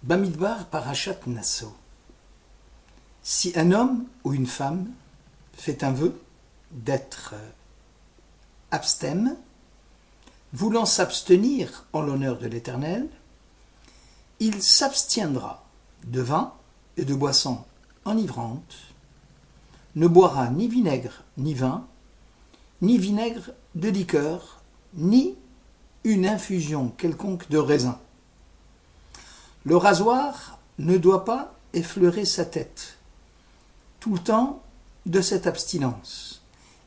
Bamidbar Parashat Nasso. Si un homme ou une femme fait un vœu d'être abstème, voulant s'abstenir en l'honneur de l'Éternel, il s'abstiendra de vin et de boissons enivrantes, ne boira ni vinaigre ni vin, ni vinaigre de liqueur, ni une infusion quelconque de raisin. Le rasoir ne doit pas effleurer sa tête tout le temps de cette abstinence.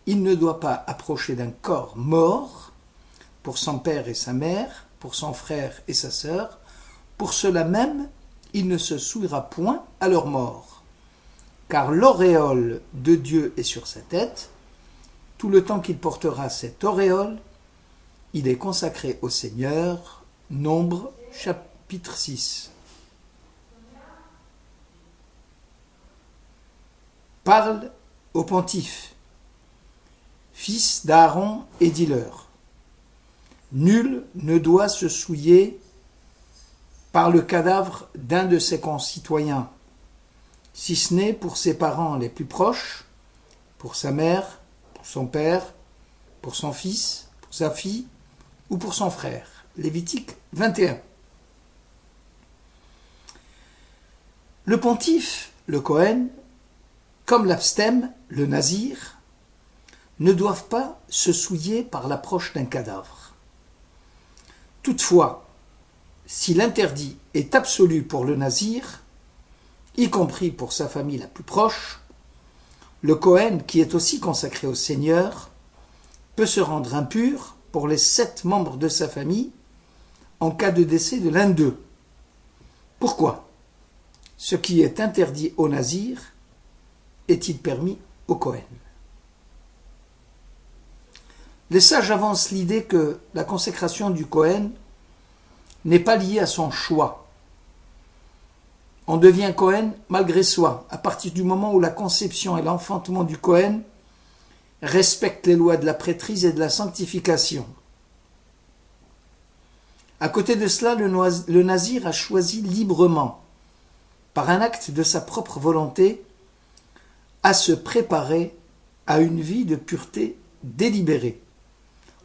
Il ne doit pas approcher d'un corps mort pour son père et sa mère, pour son frère et sa sœur. Pour cela même, il ne se souillera point à leur mort, car l'auréole de Dieu est sur sa tête. Tout le temps qu'il portera cette auréole, il est consacré au Seigneur. Nombre, chapitre 6. Parle au pontife, fils d'Aaron, et dis-leur: nul ne doit se souiller par le cadavre d'un de ses concitoyens, si ce n'est pour ses parents les plus proches, pour sa mère, pour son père, pour son fils, pour sa fille ou pour son frère. Lévitique 21. Le pontife, le Kohen, comme l'abstème, le nazir, ne doivent pas se souiller par l'approche d'un cadavre. Toutefois, si l'interdit est absolu pour le nazir, y compris pour sa famille la plus proche, le Kohen, qui est aussi consacré au Seigneur, peut se rendre impur pour les 7 membres de sa famille en cas de décès de l'un d'eux. Pourquoi? Ce qui est interdit au nazir est-il permis au Kohen? Les sages avancent l'idée que la consécration du Kohen n'est pas liée à son choix. On devient Kohen malgré soi, à partir du moment où la conception et l'enfantement du Kohen respectent les lois de la prêtrise et de la sanctification. À côté de cela, le nazir a choisi librement, par un acte de sa propre volonté, à se préparer à une vie de pureté délibérée,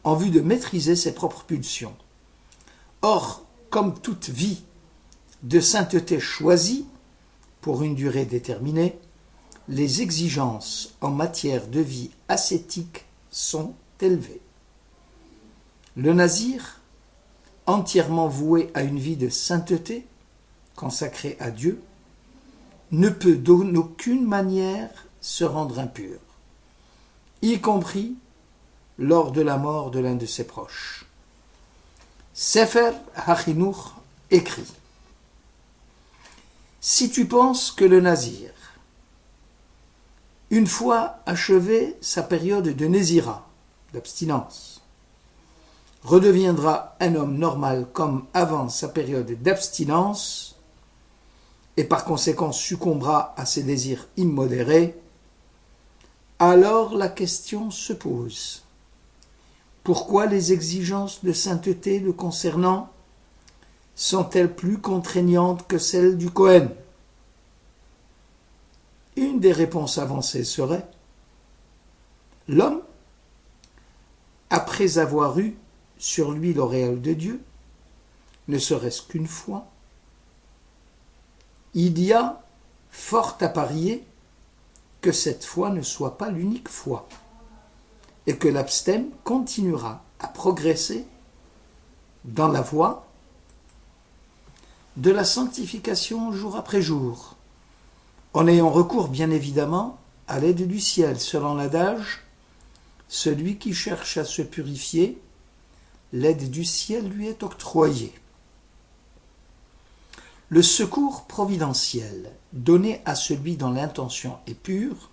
en vue de maîtriser ses propres pulsions. Or, comme toute vie de sainteté choisie pour une durée déterminée, les exigences en matière de vie ascétique sont élevées. Le nazir, entièrement voué à une vie de sainteté, consacré à Dieu, ne peut d'aucune manière se rendre impur, y compris lors de la mort de l'un de ses proches. Sefer HaChinuch écrit: si tu penses que le nazir, une fois achevé sa période de Nézira, d'abstinence, redeviendra un homme normal comme avant sa période d'abstinence, et par conséquent succombera à ses désirs immodérés, alors la question se pose: pourquoi les exigences de sainteté le concernant sont-elles plus contraignantes que celles du Kohen? Une des réponses avancées serait: l'homme, après avoir eu sur lui l'auréole de Dieu, ne serait-ce qu'une fois, il y a fort à parier que cette fois ne soit pas l'unique fois, et que l'abstème continuera à progresser dans la voie de la sanctification jour après jour, en ayant recours bien évidemment à l'aide du ciel, selon l'adage: celui qui cherche à se purifier, l'aide du ciel lui est octroyée. Le secours providentiel donné à celui dont l'intention est pure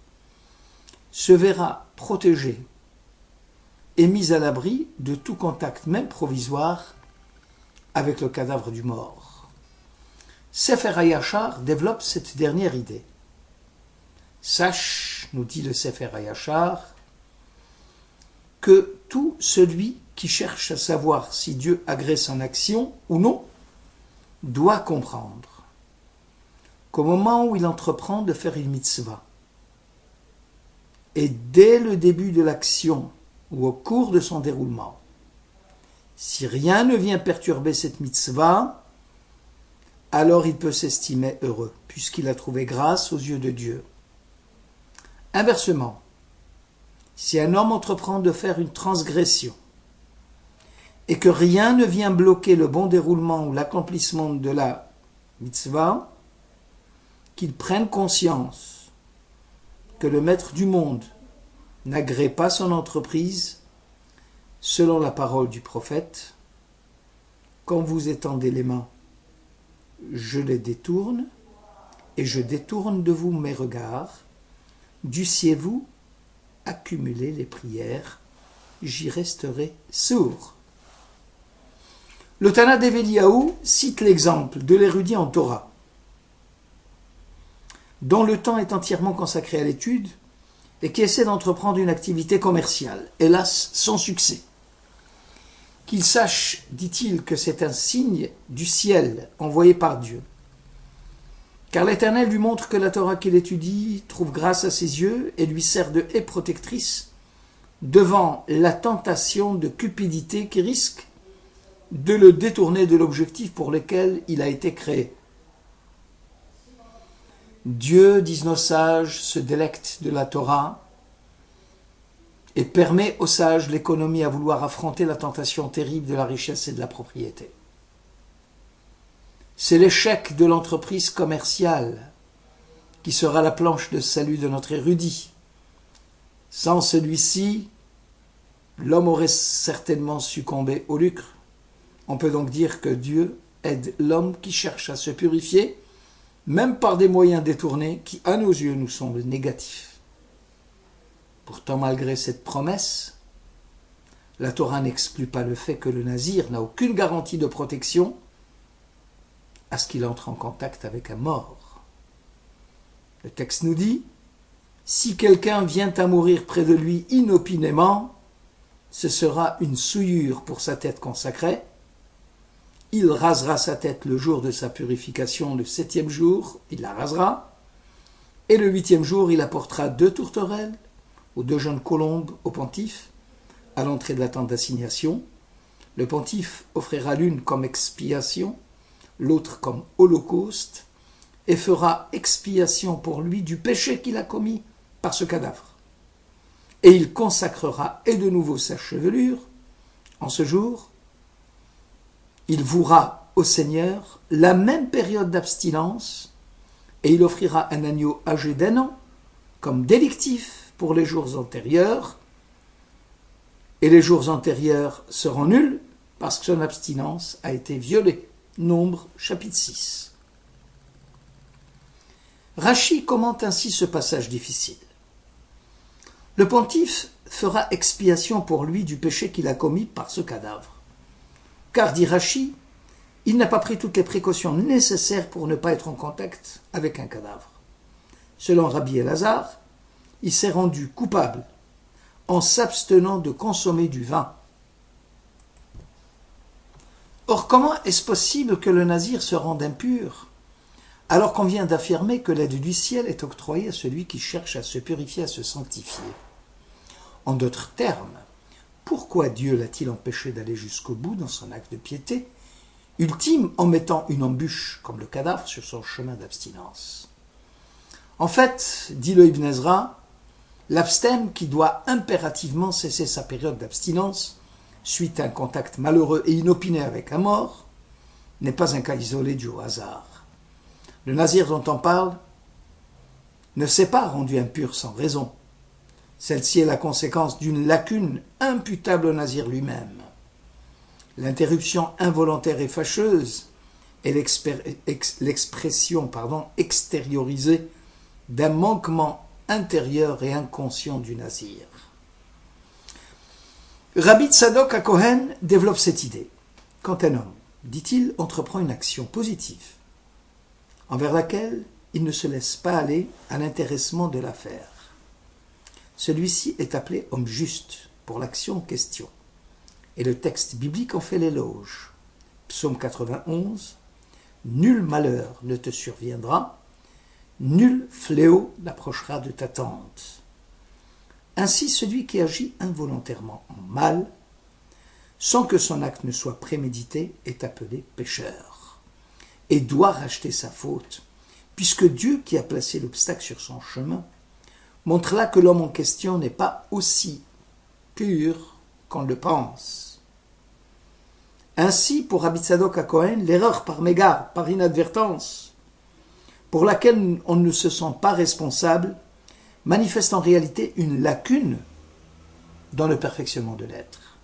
se verra protégé et mis à l'abri de tout contact, même provisoire, avec le cadavre du mort. Sefer HaYashar développe cette dernière idée. Sache, nous dit le Sefer HaYashar, que tout celui qui cherche à savoir si Dieu agrée son action ou non doit comprendre qu'au moment où il entreprend de faire une mitzvah, et dès le début de l'action ou au cours de son déroulement, si rien ne vient perturber cette mitzvah, alors il peut s'estimer heureux, puisqu'il a trouvé grâce aux yeux de Dieu. Inversement, si un homme entreprend de faire une transgression et que rien ne vient bloquer le bon déroulement ou l'accomplissement de la mitzvah, qu'il prenne conscience que le maître du monde n'agrée pas son entreprise selon la parole du prophète. Quand vous étendez les mains, je les détourne et je détourne de vous mes regards. Dussiez-vous accumuler les prières, j'y resterai sourd. Le Tana d'Eveliaou cite l'exemple de l'érudit en Torah, dont le temps est entièrement consacré à l'étude et qui essaie d'entreprendre une activité commerciale, hélas sans succès. Qu'il sache, dit-il, que c'est un signe du ciel envoyé par Dieu. Car l'Éternel lui montre que la Torah qu'il étudie trouve grâce à ses yeux et lui sert de haie protectrice devant la tentation de cupidité qui risque de le détourner de l'objectif pour lequel il a été créé. Dieu, disent nos sages, se délecte de la Torah et permet aux sages l'économie à vouloir affronter la tentation terrible de la richesse et de la propriété. C'est l'échec de l'entreprise commerciale qui sera la planche de salut de notre érudit. Sans celui-ci, l'homme aurait certainement succombé au lucre. On peut donc dire que Dieu aide l'homme qui cherche à se purifier, même par des moyens détournés qui, à nos yeux, nous semblent négatifs. Pourtant, malgré cette promesse, la Torah n'exclut pas le fait que le nazir n'a aucune garantie de protection à ce qu'il entre en contact avec un mort. Le texte nous dit, si quelqu'un vient à mourir près de lui inopinément, ce sera une souillure pour sa tête consacrée. Il rasera sa tête le jour de sa purification, le 7e jour, il la rasera, et le 8e jour, il apportera 2 tourterelles ou 2 jeunes colombes au pontife, à l'entrée de la tente d'assignation. Le pontife offrira l'une comme expiation, l'autre comme holocauste, et fera expiation pour lui du péché qu'il a commis par ce cadavre. Et il consacrera et de nouveau sa chevelure. En ce jour, il vouera au Seigneur la même période d'abstinence, et il offrira un agneau âgé d'1 an, comme délictif pour les jours antérieurs, et les jours antérieurs seront nuls, parce que son abstinence a été violée. Nombre, chapitre 6. Rachi commente ainsi ce passage difficile. Le pontife fera expiation pour lui du péché qu'il a commis par ce cadavre. Car, dit Rachi, il n'a pas pris toutes les précautions nécessaires pour ne pas être en contact avec un cadavre. Selon Rabbi Elazar, il s'est rendu coupable en s'abstenant de consommer du vin. Or, comment est-ce possible que le nazir se rende impur, alors qu'on vient d'affirmer que l'aide du ciel est octroyée à celui qui cherche à se purifier, à se sanctifier? En d'autres termes, pourquoi Dieu l'a-t-il empêché d'aller jusqu'au bout dans son acte de piété, ultime en mettant une embûche, comme le cadavre, sur son chemin d'abstinence? En fait, dit le Ibn Ezra, l'abstème qui doit impérativement cesser sa période d'abstinence suite à un contact malheureux et inopiné avec un mort, n'est pas un cas isolé dû au hasard. Le nazir dont on parle ne s'est pas rendu impur sans raison. Celle-ci est la conséquence d'une lacune imputable au nazir lui-même. L'interruption involontaire et fâcheuse est l'expression extériorisée d'un manquement intérieur et inconscient du nazir. Rabbi Tzadok HaKohen développe cette idée. Quand un homme, dit-il, entreprend une action positive, envers laquelle il ne se laisse pas aller à l'intéressement de l'affaire, celui-ci est appelé homme juste pour l'action en question. Et le texte biblique en fait l'éloge. Psaume 91, « Nul malheur ne te surviendra, Nul fléau n'approchera de ta tente. Ainsi, celui qui agit involontairement en mal, sans que son acte ne soit prémédité, est appelé pécheur et doit racheter sa faute, puisque Dieu, qui a placé l'obstacle sur son chemin, montre là que l'homme en question n'est pas aussi pur qu'on le pense. Ainsi, pour Rabbi Tzadok HaKohen, l'erreur par mégare, par inadvertance, pour laquelle on ne se sent pas responsable, manifeste en réalité une lacune dans le perfectionnement de l'être.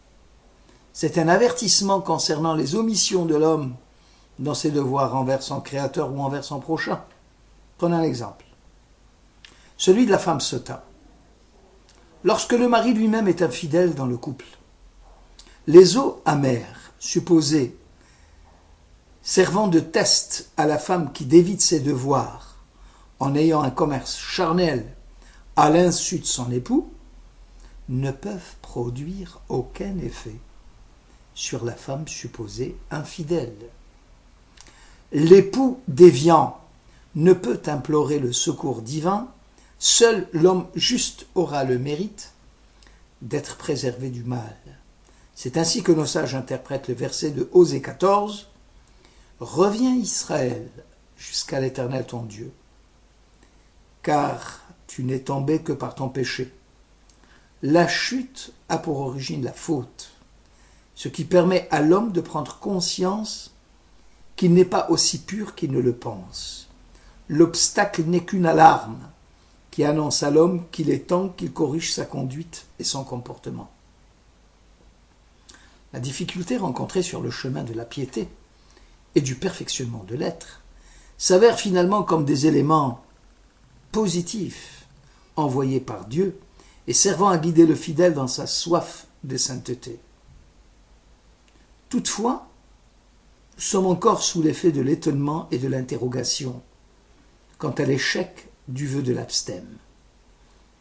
C'est un avertissement concernant les omissions de l'homme dans ses devoirs envers son créateur ou envers son prochain. Prenons un exemple. Celui de la femme sota. Lorsque le mari lui-même est infidèle dans le couple, les eaux amères, supposées, servant de test à la femme qui dévie de ses devoirs en ayant un commerce charnel à l'insu de son époux, ne peuvent produire aucun effet sur la femme supposée infidèle. L'époux déviant ne peut implorer le secours divin, seul l'homme juste aura le mérite d'être préservé du mal. C'est ainsi que nos sages interprètent le verset de Osée 14. « Reviens Israël jusqu'à l'Éternel ton Dieu, car tu n'es tombé que par ton péché. La chute a pour origine la faute, ce qui permet à l'homme de prendre conscience qu'il n'est pas aussi pur qu'il ne le pense. L'obstacle n'est qu'une alarme qui annonce à l'homme qu'il est temps qu'il corrige sa conduite et son comportement. » La difficulté rencontrée sur le chemin de la piété et du perfectionnement de l'être s'avère finalement comme des éléments positifs envoyés par Dieu et servant à guider le fidèle dans sa soif de sainteté. Toutefois, nous sommes encore sous l'effet de l'étonnement et de l'interrogation quant à l'échec du vœu de l'abstème.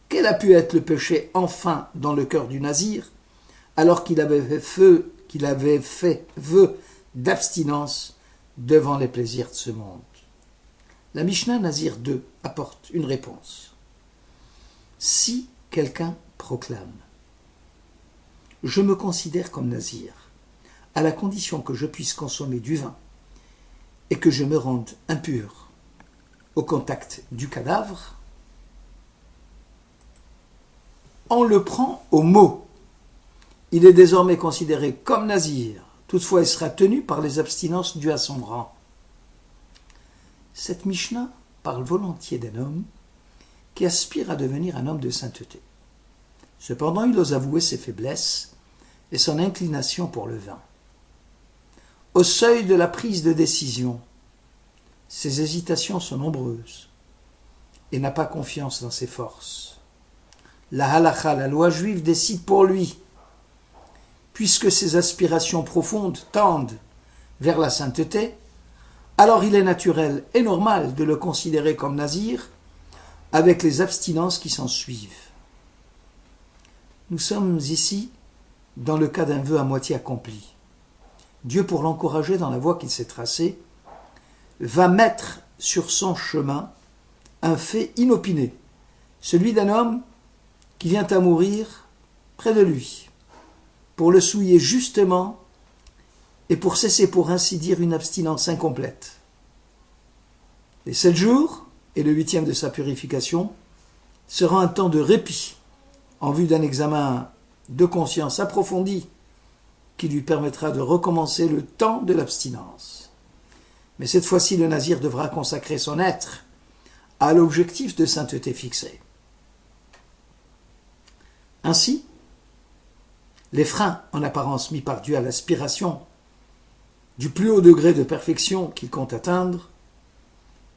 Quel a pu être le péché enfin dans le cœur du nazir alors qu'il avait fait vœu d'abstinence devant les plaisirs de ce monde? La Mishnah Nazir 2 apporte une réponse. Si quelqu'un proclame « Je me considère comme nazir, à la condition que je puisse consommer du vin et que je me rende impur au contact du cadavre », on le prend au mot. Il est désormais considéré comme nazir, toutefois il sera tenu par les abstinences dues à son rang. Cette Mishnah parle volontiers d'un homme qui aspire à devenir un homme de sainteté. Cependant, il ose avouer ses faiblesses et son inclination pour le vin. Au seuil de la prise de décision, ses hésitations sont nombreuses et n'a pas confiance dans ses forces. La halakha, la loi juive, décide pour lui. Puisque ses aspirations profondes tendent vers la sainteté, alors il est naturel et normal de le considérer comme nazir avec les abstinences qui s'en suivent. Nous sommes ici dans le cas d'un vœu à moitié accompli. Dieu, pour l'encourager dans la voie qu'il s'est tracée, va mettre sur son chemin un fait inopiné, celui d'un homme qui vient à mourir près de lui, pour le souiller justement et pour cesser, pour ainsi dire, une abstinence incomplète. Les 7 jours et le 8e de sa purification sera un temps de répit en vue d'un examen de conscience approfondi qui lui permettra de recommencer le temps de l'abstinence. Mais cette fois-ci, le nazir devra consacrer son être à l'objectif de sainteté fixé. Ainsi, les freins en apparence mis par Dieu à l'aspiration du plus haut degré de perfection qu'il compte atteindre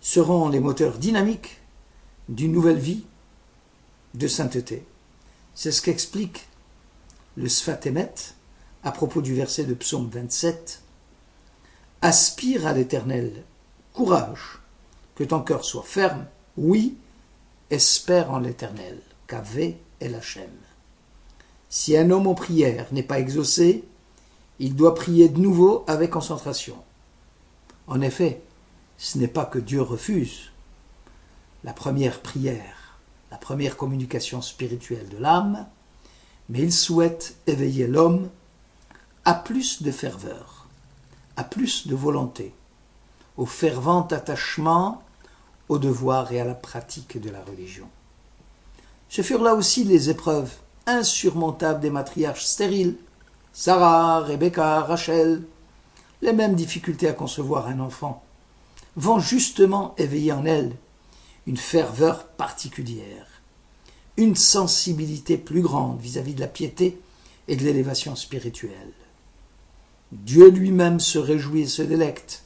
seront les moteurs dynamiques d'une nouvelle vie de sainteté. C'est ce qu'explique le Sfat Emet à propos du verset de Psaume 27. « Aspire à l'Éternel, courage, que ton cœur soit ferme, oui, espère en l'Éternel, Kavé El Hachem. » Si un homme en prière n'est pas exaucé, il doit prier de nouveau avec concentration. En effet, ce n'est pas que Dieu refuse. la première prière, la première communication spirituelle de l'âme, mais il souhaite éveiller l'homme à plus de ferveur, à plus de volonté, au fervent attachement au devoir et à la pratique de la religion. Ce furent là aussi les épreuves insurmontables des matriarches stériles, Sarah, Rebecca, Rachel. Les mêmes difficultés à concevoir un enfant vont justement éveiller en elles une ferveur particulière, une sensibilité plus grande vis-à-vis de la piété et de l'élévation spirituelle. Dieu lui-même se réjouit et se délecte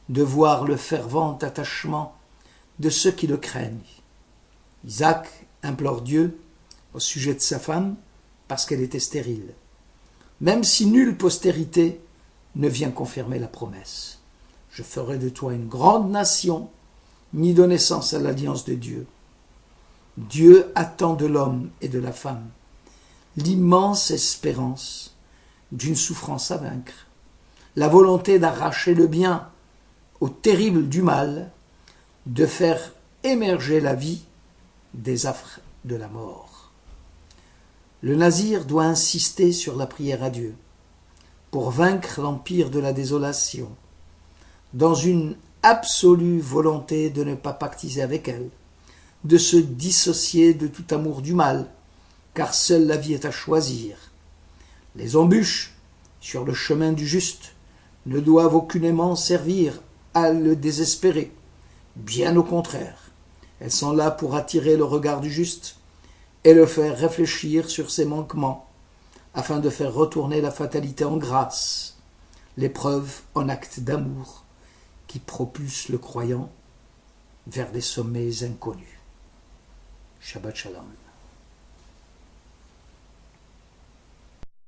de voir le fervent attachement de ceux qui le craignent. Isaac implore Dieu au sujet de sa femme parce qu'elle était stérile, même si nulle postérité ne vient confirmer la promesse. Je ferai de toi une grande nation, ni donner naissance à l'alliance de Dieu. Dieu attend de l'homme et de la femme l'immense espérance d'une souffrance à vaincre, la volonté d'arracher le bien au terrible du mal, de faire émerger la vie des affres de la mort. Le nazir doit insister sur la prière à Dieu pour vaincre l'empire de la désolation, dans une absolue volonté de ne pas pactiser avec elle, de se dissocier de tout amour du mal, car seule la vie est à choisir. Les embûches sur le chemin du juste ne doivent aucunement servir à le désespérer. Bien au contraire, elles sont là pour attirer le regard du juste et le faire réfléchir sur ses manquements, afin de faire retourner la fatalité en grâce, l'épreuve en acte d'amour qui propulse le croyant vers des sommets inconnus. Shabbat Shalom.